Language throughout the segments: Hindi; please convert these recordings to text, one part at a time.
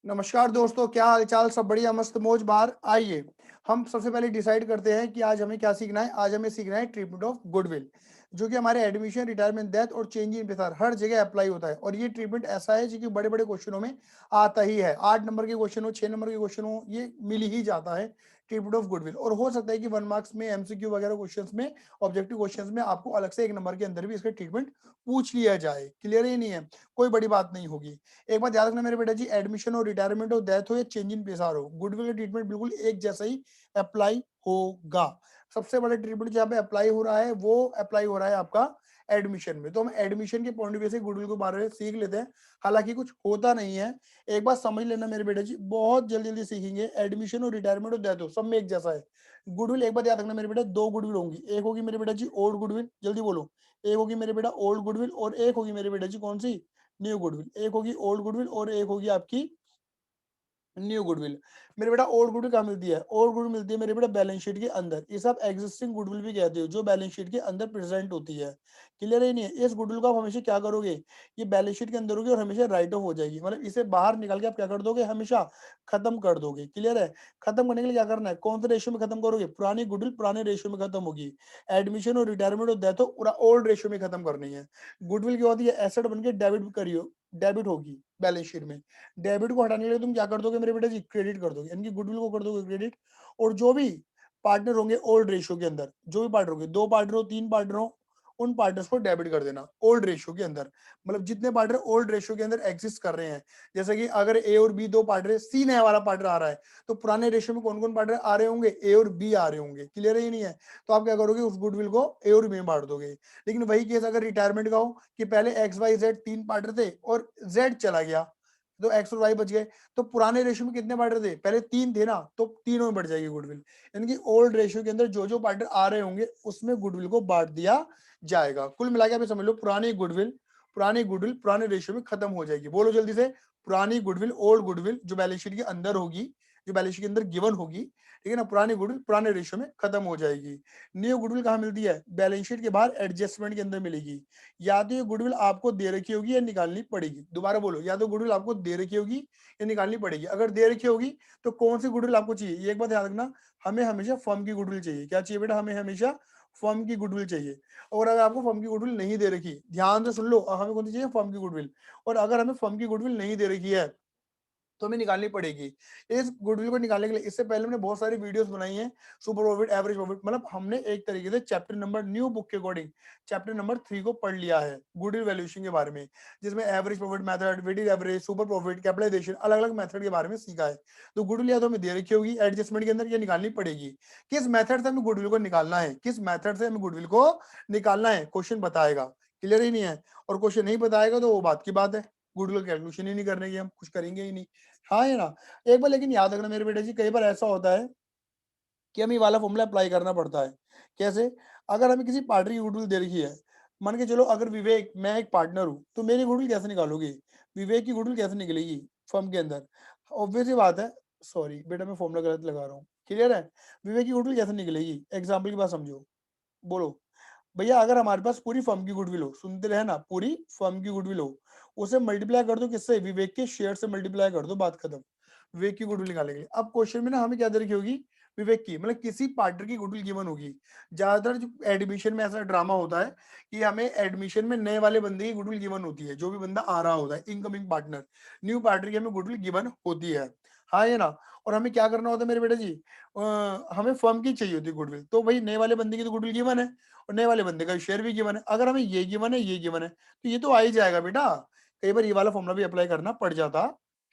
नमस्कार दोस्तों, क्या हालचाल। सब बढ़िया, मस्त मौज बार। आइए हम सबसे पहले डिसाइड करते हैं कि आज हमें क्या सीखना है। आज हमें सीखना है ट्रीटमेंट ऑफ गुडविल, जो कि हमारे एडमिशन, रिटायरमेंट, डेथ और चेंज इन प्रेफर हर जगह अप्लाई होता है। और ये ट्रीटमेंट ऐसा है जो कि बड़े बड़े क्वेश्चनों में आता ही है। 8 नंबर के क्वेश्चन हो, 6 नंबर के क्वेश्चन हो, ये मिल ही जाता है ट्रीटमेंट ऑफ गुडविल। और हो सकता है कि 1 मार्क्स में, एमसीक्यू वगैरह क्वेश्चंस में, ऑब्जेक्टिव क्वेश्चंस में आपको अलग से 1 नंबर के अंदर भी इसका ट्रीटमेंट पूछ लिया जाए। क्लियर ही नहीं है, कोई बड़ी बात नहीं होगी। एक बात याद रखना मेरे बेटा जी, एडमिशन हो, रिटायरमेंट हो, डेथ हो या चेंज इन पेशार हो, गुडविल का ट्रीटमेंट बिल्कुल एक जैसा ही अप्लाई होगा। सबसे बड़ा ट्रीटमेंट जहाँ पे अप्लाई हो रहा है वो अप्लाई हो रहा है आपका एडमिशन में। तो हम एडमिशन के पॉइंट ऑफ व्यू से गुडविल के बारे में सीख लेते हैं। हालांकि कुछ होता नहीं है, एक बात समझ लेना मेरे बेटा जी, बहुत जल्दी जल्दी सीखेंगे। एडमिशन हो, रिटायरमेंट हो, डेथ हो, सब में एक जैसा है गुडविल। एक बात याद रखना मेरे बेटा, दो गुडविल होंगी। एक होगी मेरे बेटा जी ओल्ड गुडविल, जल्दी बोलो। एक होगी मेरे बेटा ओल्ड गुडविल और एक होगी मेरे बेटा जी कौन सी, न्यू गुडविल। एक होगी ओल्ड गुडविल और एक होगी आपकी न्यू गुडविल। मेरे बेटा ओल्ड गुडविल कहाँ मिलती है? ओल्ड गुडविल मिलती है मेरे बेटा बैलेंस शीट के अंदर। इसे आप एग्जिस्टिंग गुडविल भी कहते हो, जो बैलेंस शीट के अंदर प्रेजेंट होती है। क्लियर है नहीं है? इस गुडविल को आप हमेशा क्या करोगे, ये बैलेंस शीट के अंदर होगी और हमेशा राइट ऑफ हो जाएगी। मतलब इसे बाहर निकाल के आप क्या कर दोगे, हमेशा खत्म कर दोगे। क्लियर है? खत्म करने के लिए क्या करना है, कौन से रेशियो में खत्म करोगे? पुरानी गुडविल पुराने रेशियो में खत्म होगी। एडमिशन और रिटायरमेंट और डेथ हो ओल्ड रेशियो में खत्म करनी है। गुडविल क्या होती है, एसेट बन के डेबिट करियो, डेबिट होगी बैलेंस शीट में। डेबिट को हटाने के लिए तुम क्या कर दोगे मेरे बेटा जी, क्रेडिट कर दोगे, यानी कि गुडविल को कर दोगे क्रेडिट। और जो भी पार्टनर होंगे ओल्ड रेशियो के अंदर, जो भी पार्टनर होंगे, 2 पार्टनर हो, 3 पार्टनर हो, उन पार्टनर्स को डेबिट कर देना ओल्ड रेशियो के अंदर। मतलब जितने पार्टनर ओल्ड रेशियो के अंदर एग्जिस्ट कर रहे हैं, जैसे कि अगर ए और बी 2 पार्टनर है, सी नया वाला पार्टनर आ रहा है, तो पुराने रेशियो में कौन कौन पार्टनर आ रहे होंगे, ए और बी आ रहे होंगे। क्लियर ही नहीं है? तो आप क्या करोगे, उस गुडविल को ए और बी में बांट दोगे। लेकिन वही केस अगर रिटायरमेंट का हो कि पहले एक्स वाई जेड 3 पार्टनर थे और जेड चला गया, तो एक्स और वाई बच गए, तो पुराने रेशियो में कितने पार्टनर थे, पहले 3 थे ना, तो तीनों में बढ़ जाएगी गुडविल। यानी कि ओल्ड रेशियो के अंदर जो जो पार्टनर आ रहे होंगे उसमें गुडविल को बांट दिया जाएगा। कुल मिला के आप समझ लो, पुरानी गुडविल पुराने रेशियो में खत्म हो जाएगी। बोलो जल्दी से, पुरानी गुडविल, ओल्ड गुडविल जो बैलेंस शीट के अंदर होगी, जो बैलेंस शीट के अंदर गिवन होगी, ठीक है ना, पुरानी गुडविल पुराने रेशियो में खत्म हो जाएगी। न्यू गुडविल कहाँ मिलती है? बैलेंस शीट के बाहर एडजस्टमेंट के अंदर मिलेगी। या तो ये गुडविल आपको दे रखी होगी या निकालनी पड़ेगी। दोबारा बोलो, या तो गुडविल आपको दे रखी होगी या निकालनी पड़ेगी। अगर दे रखी होगी तो कौन सी गुडविल आपको चाहिए, ये एक बात याद रखना, हमें हमेशा फर्म की गुडविल चाहिए। क्या चाहिए बेटा? हमें हमेशा फर्म की गुडविल चाहिए। और अगर आपको फर्म की गुडविल नहीं दे रखी, ध्यान से सुन लो, हमें कौन सी चाहिए? फर्म की गुडविल। और अगर हमें फर्म की गुडविल नहीं दे रखी है तो हमें निकालनी पड़ेगी। इस गुडविल को निकालने के लिए इससे पहले हमने बहुत सारी वीडियोस बनाई हैं, सुपर प्रॉफिट, एवरेज प्रॉफिट। मतलब हमने एक तरीके से चैप्टर नंबर, न्यू बुक के अकॉर्डिंग चैप्टर नंबर 3 को पढ़ लिया है गुडविल वैल्यूएशन के बारे में, जिसमें average profit method, weighted average, super profit, capitalisation, अलग अलग मेथड के बारे में सीखा है। तो गुडविल या तो हमें दे रखी होगी एडजस्टमेंट के अंदर, या निकालनी पड़ेगी। किस मेथड से हमें गुडविल को निकालना है, किस मेथड से हमें गुडविल को निकालना है, क्वेश्चन बताएगा। क्लियर ही नहीं है? और क्वेश्चन नहीं बताएगा तो वो बात की बात है, गुडविल कैलकुलेशन ही नहीं करने की, हम कुछ करेंगे ही नहीं। हाँ है ना? एक बार लेकिन याद रखना मेरे बेटे जी, कई बार ऐसा होता है कि हमें ये वाला फॉर्मूला अप्लाई करना पड़ता है। कैसे? अगर हमें किसी पार्टनर की गुडविल दे रखी है, मान के चलो अगर विवेक, मैं एक पार्टनर हूँ, तो मेरी गुडविल कैसे निकालोगे? विवेक की गुडविल कैसे निकलेगी फर्म के अंदर? ऑब्वियस ही बात है। सॉरी बेटा, मैं फॉर्मूला गलत लगा रहा हूँ। क्लियर है? विवेक की गुडविल कैसे निकलेगी, एग्जाम्पल की बात समझो। बोलो भैया, अगर हमारे पास पूरी फर्म की गुडविल हो, सुनते रहे ना, पूरी फर्म की गुडविल हो, उसे मल्टीप्लाई कर दो किससे? विवेक के शेयर से मल्टीप्लाई कर दो, बात खत्म। विवेक की गुडविल निकालने के लिए अब क्वेश्चन में ना हमें क्या दे रखी होगी, विवेक की, मतलब किसी पार्टनर की गुडविल गिवन होगी। ज्यादातर जो एडमिशन में ऐसा ड्रामा होता है कि हमें एडमिशन में नए वाले बंदे की गुडविल गिवन होती है, जो भी बंदा आ रहा होता है, इनकमिंग पार्टनर, न्यू पार्टनर की हमें गुडविल गिवन होती है। हाँ ये ना? और हमें क्या करना होता है मेरे बेटे जी, हमें फर्म की चाहिए होती है गुडविल। तो भाई नए वाले बंदे की तो गुडविल गिवन है और नए वाले बंदे का शेयर भी गिवन है। अगर हमें ये गिवन है, ये गिवन है, तो ये तो आ ही जाएगा बेटा। कई बार ये वाला फॉर्मूला भी अप्लाई करना पड़ जाता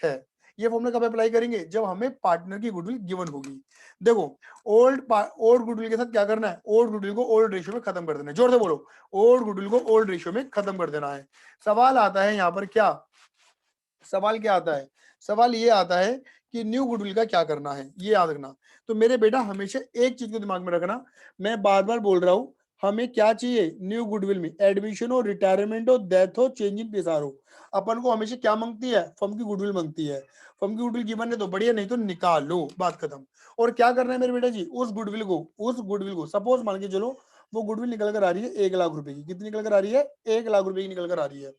है। ये फॉर्मूला कब अप्लाई करेंगे? जब हमें पार्टनर की गुडविल गिवन होगी। देखो, ओल्ड गुडविल के साथ क्या करना है, ओल्ड गुडविल को ओल्ड रेशियो में खत्म कर देना है। जोर से बोलो, ओल्ड गुडविल को ओल्ड रेशियो में खत्म कर देना है। सवाल आता है यहाँ पर क्या, सवाल क्या आता है? सवाल ये आता है कि न्यू गुडविल का क्या करना है, ये याद रखना। तो मेरे बेटा हमेशा एक चीज को दिमाग में रखना, मैं बार बार बोल रहा हूं, हमें क्या चाहिए न्यू गुडविल में? एडमिशन हो, रिटायरमेंट हो, डेथ हो, चेंज इन पेशार हो, अपन को हमेशा क्या मांगती है? फर्म की गुडविल मांगती है। फर्म की गुडविल गिवन है तो बढ़िया, नहीं तो निकालो, बात खत्म। और क्या करना है मेरे बेटा जी, उस गुडविल को सपोज मान के चलो, वो गुडविल निकल कर आ रही है 1 लाख रुपए की। कितनी निकल कर आ रही है? 1 लाख रुपए की निकल कर आ रही है।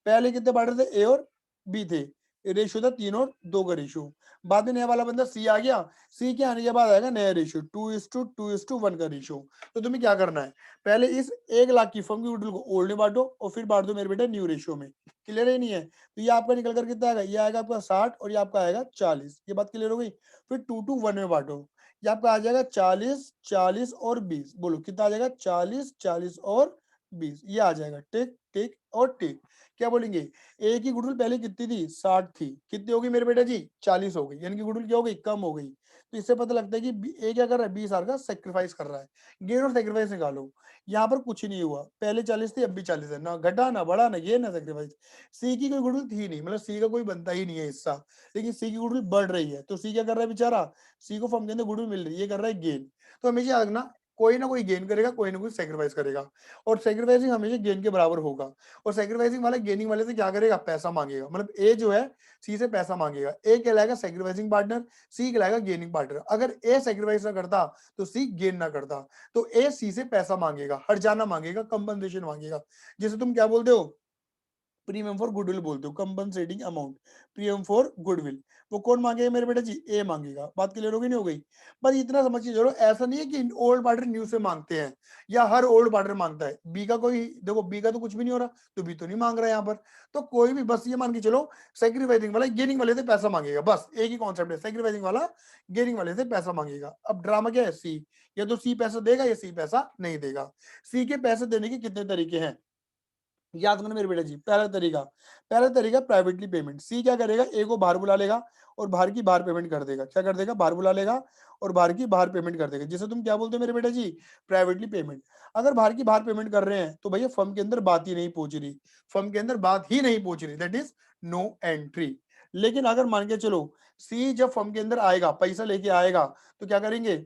पहले कितने पार्टनर थे? ए और बी थे। रेशियो था 3 और 2 का रेशियो। बाद में नया वाला बंदा सी आ गया, सी के आने के बाद आएगा नया रेशियो 2:2:1 का रेशियो। तो तुम्हें क्या करना है, पहले इस 1 लाख की फर्म की गुडविल को ओल्ड में बांटो और फिर बांट दो मेरे बेटा न्यू रेशियो में। क्लियर है नहीं है? तो ये आपका निकल कर कितना आएगा, ये आएगा आपका 60 और ये आपका आएगा 40। ये बात क्लियर हो गई? फिर 2:1 में बांटो, ये आपका आ जाएगा 40, 40 और 20। बोलो कितना आ जाएगा, 40, 40 और 20। ये आ जाएगा टिक टिक और टिक। क्या बोलेंगे, ए की गुडविल पहले कितनी थी, 60 थी, कितनी होगी मेरे बेटा जी, 40 हो गई, यानी कि गुडविल क्या हो गई, कम हो गई। तो इससे पता लगता है कि ए क्या कर रहा है, 20,000 का सेक्रीफाइस कर रहा है। गेन और सेक्रीफाइस निकालो, यहाँ पर कुछ नहीं हुआ, पहले 40 थी अब भी 40 है, ना घटा ना बढ़ा ना ये ना सेक्रीफाइस। सी की कोई गुडविल थी नहीं, मतलब सी का कोई बनता ही नहीं है हिस्सा, लेकिन सी की गुडविल बढ़ रही है, तो सी क्या कर रहा है बेचारा, सी को फर्म के अंदर गुडविल मिल रही है, ये कर रहा है गेन। तो हमेशा याद रखना, कोई ना कोई गेन करेगा, कोई ना कोई सेक्रीफाइस करेगा, और सेक्रीफाइसिंग हमेशा गेन के बराबर होगा। और सेक्रीफाइसिंग वाला गेनिंग वाले से क्या करेगा, पैसा मांगेगा, मतलब ए जो है सी से पैसा मांगेगा। ए कहलाएगा सेक्रीफाइसिंग पार्टनर, सी कहलाएगा गेनिंग पार्टनर। अगर ए सेक्रीफाइस ना करता तो सी गेन ना करता, तो ए सी से पैसा मांगेगा, हर्जाना मांगेगा, कंपनसेशन मांगेगा, जिसे तुम क्या बोलते हो, प्रीमियम फॉर गुडविल बोलते हो, compensating amount, premium for goodwill. वो कौन मांगेगा मेरे बेटा जी, ए मांगेगा। बात क्लियर होगी नहीं हो गई? बस इतना समझ के चलो, ऐसा नहीं है कि ओल्ड पार्टनर न्यू से मांगते हैं या हर ओल्ड पार्टनर मांगता है। बी का कोई देखो, बी का तो कुछ भी नहीं हो रहा, तो बी तो नहीं मांग रहा है यहाँ पर। तो कोई भी बस ये मान के चलो, सेक्रीफाइसिंग वाला गेनिंग वाले से पैसा मांगेगा, बस एक ही कॉन्सेप्ट है, सेक्रीफाइसिंग वाला गेनिंग वाले से पैसा मांगेगा। अब ड्रामा क्या है, सी, या तो सी पैसा देगा या सी पैसा नहीं देगा। सी के पैसे देने के कितने तरीके हैं, याद करना मेरे बेटा जी। पहला तरीका प्राइवेटली पेमेंट। सी क्या करेगा, ए को बाहर बुला लेगा और बाहर की बाहर पेमेंट कर देगा। क्या कर देगा, बाहर बुला लेगा और बाहर की बाहर पेमेंट कर देगा, जिसे तुम क्या बोलते हो मेरे बेटा जी, प्राइवेटली पेमेंट। अगर बाहर की बाहर पेमेंट कर रहे हैं तो भैया फर्म के अंदर बात ही नहीं पहुंच रही, फर्म के अंदर बात ही नहीं पहुंच रही, दैट इज नो एंट्री। लेकिन अगर मान के चलो सी जब फर्म के अंदर आएगा, पैसा लेके आएगा, तो क्या करेंगे,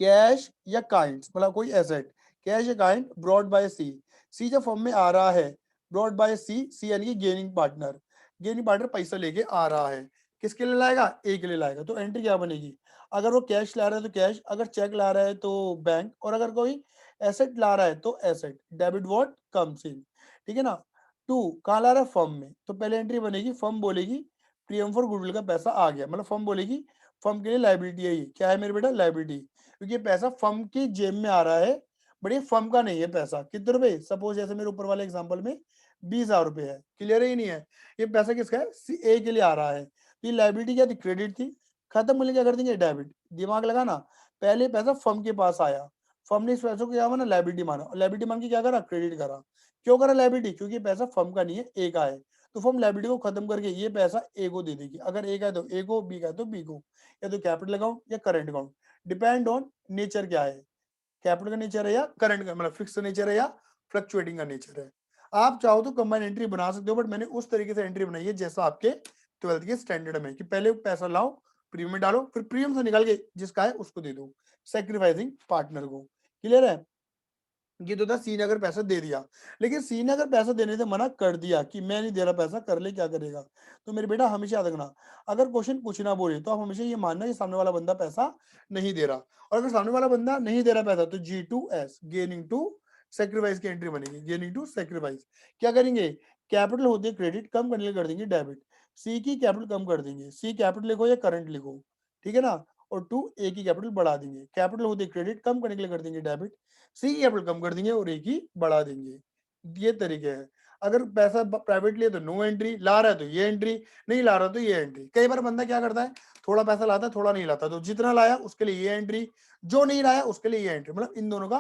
कैश या काइंड्स, मतलब कोई एसेट, कैश या काइंड ब्रॉड बाय सी। सी जब फर्म में आ रहा है, ब्रॉड बाय सी, सी यानी कि गेनिंग पार्टनर, गेनिंग पार्टनर पैसा लेके आ रहा है, किसके लिए लाएगा, ए के लिए लाएगा। तो एंट्री क्या बनेगी, अगर वो कैश ला रहा है तो कैश, अगर चेक ला रहा है तो बैंक, और अगर कोई एसेट ला रहा है तो asset, debit what comes in. ठीक है ना। टू कहाँ ला रहा है, फर्म में, तो पहले एंट्री बनेगी, फर्म बोलेगी प्रीमियम फॉर गुडविल का पैसा आ गया, मतलब फर्म बोलेगी फर्म के लिए लाइबिलिटी है, ये क्या है मेरे बेटा, लाइबिलिटी, क्योंकि ये पैसा फर्म की जेब में आ रहा है, बट ये फर्म का नहीं है पैसा। कितने रुपए, सपोज जैसे मेरे ऊपर वाले एग्जांपल में 20,000 रुपए है, क्लियर ही नहीं है, ये पैसा किसका है, सी ए के लिए आ रहा है। तो ये लाइबिलिटी क्या थी, क्रेडिट थी, खत्म होने क्या कर देंगे, डेबिट। दिमाग लगाना, पहले पैसा फर्म के पास आया, फर्म ने इस पैसे को क्या माना, लाइबिलिटी माना, लाइबिलिटी मान के क्या करा, क्रेडिट करा। क्यों करा लाइबिलिटी, क्योंकि ये पैसा फर्म का नहीं है, ए का है। तो फर्म लाइबिलिटी को खत्म करके ये पैसा ए को दे देगी, अगर ए का है तो ए को, बी का है तो बी को, या तो कैपिटल अकाउंट या current account, depend on nature क्या है, कैपिटल का नेचर है या करंट का, मतलब फिक्स नेचर है या फ्लक्चुएटिंग का नेचर है। आप चाहो तो कंबाइन एंट्री बना सकते हो, बट मैंने उस तरीके से एंट्री बनाई है जैसा आपके 12th के स्टैंडर्ड में, कि पहले पैसा लाओ, प्रीमियम में डालो, फिर प्रीमियम से निकाल के जिसका है उसको दे दो, सेक्रीफाइसिंग पार्टनर को। क्लियर है? ये तो था सी ने अगर पैसा दे दिया, लेकिन सी ने अगर पैसा देने से मना कर दिया कि मैं नहीं दे रहा पैसा, कर ले, क्या करेगा। तो मेरे बेटा हमेशा याद रखना, अगर क्वेश्चन कुछ ना बोले तो आप हमेशा ये मानना कि सामने वाला बंदा पैसा नहीं दे रहा, और अगर सामने वाला बंदा नहीं दे रहा पैसा तो G2S, गेनिंग टू सेक्रीफाइस की एंट्री बनेगी, गेनिंग टू सेक्रीफाइस। क्या करेंगे, कैपिटल होती है क्रेडिट, कम करने के लिए कर देंगे डेबिट, सी की कैपिटल कम कर देंगे, सी कैपिटल लिखो या करंट लिखो, ठीक है ना, और टू ए की कैपिटल बढ़ा देंगे, कैपिटल होती है क्रेडिट, कम करने के लिए कर देंगे डेबिट, सी की कैपिटल कम कर देंगे और ए की बढ़ा देंगे। ये तरीके हैं। अगर पैसा प्राइवेटली है तो नो एंट्री, ला रहा है तो ये एंट्री, नहीं ला रहा तो ये एंट्री। कई बार बंदा क्या करता है, थोड़ा पैसा लाता है थोड़ा नहीं लाता, तो जितना लाया उसके लिए ये एंट्री, जो नहीं लाया उसके लिए ये एंट्री, मतलब इन दोनों का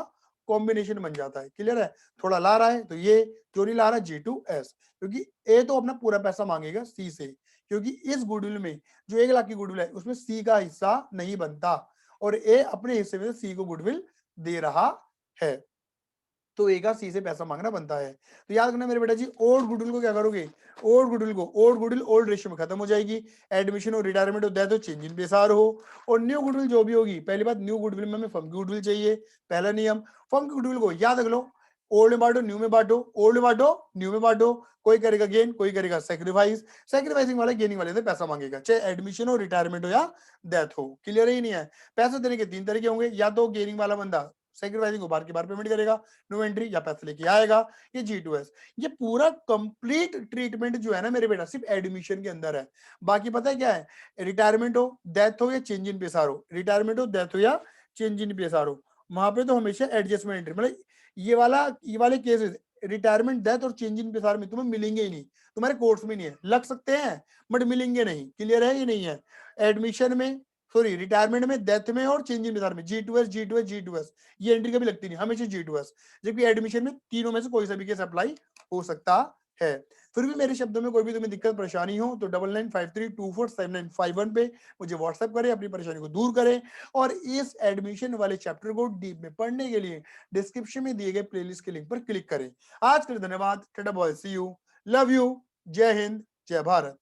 कॉम्बिनेशन बन जाता है। क्लियर है? थोड़ा ला रहा है तो ये, जो नहीं ला रहा G2S, क्योंकि ए तो अपना पूरा पैसा मांगेगा सी से, क्योंकि इस गुडविल में जो 1 लाख की गुडविल है उसमें सी का हिस्सा नहीं बनता, और ए अपने हिस्से में सी को गुडविल दे रहा है, तो ए का सी से पैसा मांगना बनता है। तो याद रखना मेरे बेटा जी, ओल्ड गुडविल को क्या करोगे, ओल्ड गुडविल ओल्ड रेशियो में खत्म हो जाएगी, एडमिशन हो, रिटायरमेंट हो, डेथ हो, चेंज इन बेसार हो, और न्यू गुडविल जो भी होगी, पहली बात न्यू गुडविल में हमें फर्म की गुडविल चाहिए, पहला नियम, फर्म की गुडविल को याद रख लो, ओल्ड में बांटो, न्यू में बांटो, ओल्ड में बांटो, न्यू में बांटो, कोई करेगा गेन, कोई करेगा सेक्रीफाइस, सेक्रीफाइसिंग वाला गेनिंग वाले से पैसा मांगेगा, चाहे एडमिशन हो, रिटायरमेंट हो या डेथ हो। क्लियर ही नहीं है? पैसे देने के 3 तरीके होंगे, या तो गेनिंग वाला बंदा सेक्रीफाइसिंग को बार के बार पेमेंट करेगा, नो एंट्री या पैसे लेके आएगा, ये G2S। ये पूरा कंप्लीट ट्रीटमेंट जो है ना मेरे बेटा सिर्फ एडमिशन के अंदर है। बाकी पता है क्या है, रिटायरमेंट हो, डेथ हो या चेंज इन पेसार हो, रिटायरमेंट हो, डेथ हो या चेंज इन पेसार हो, वहां पे तो हमेशा एडजस्टमेंट एंट्री, मतलब ये वाले केसेस रिटायरमेंट, डेथ और चेंज इन पेसार में तुम्हें मिलेंगे ही नहीं, तुम्हारे कोर्स में नहीं है, लग सकते हैं बट मिलेंगे नहीं। क्लियर है ये नहीं है? एडमिशन में, सॉरी रिटायरमेंट में, डेथ में और चेंज इन पेसार में G2S ये एंट्री कभी लगती नहीं, हमेशा G2S। जबकि एडमिशन में तीनों में से कोई सा भी केस अप्लाई हो सकता है। फिर भी मेरे शब्दों में कोई भी तुम्हें दिक्कत परेशानी हो तो 9953247951 पे मुझे व्हाट्सएप करें, अपनी परेशानी को दूर करें। और इस एडमिशन वाले चैप्टर को डीप में पढ़ने के लिए डिस्क्रिप्शन में दिए गए प्लेलिस्ट के लिंक पर क्लिक करें। आज के लिए धन्यवाद, टाटा bye, see you, love you, जय हिंद, जय भारत।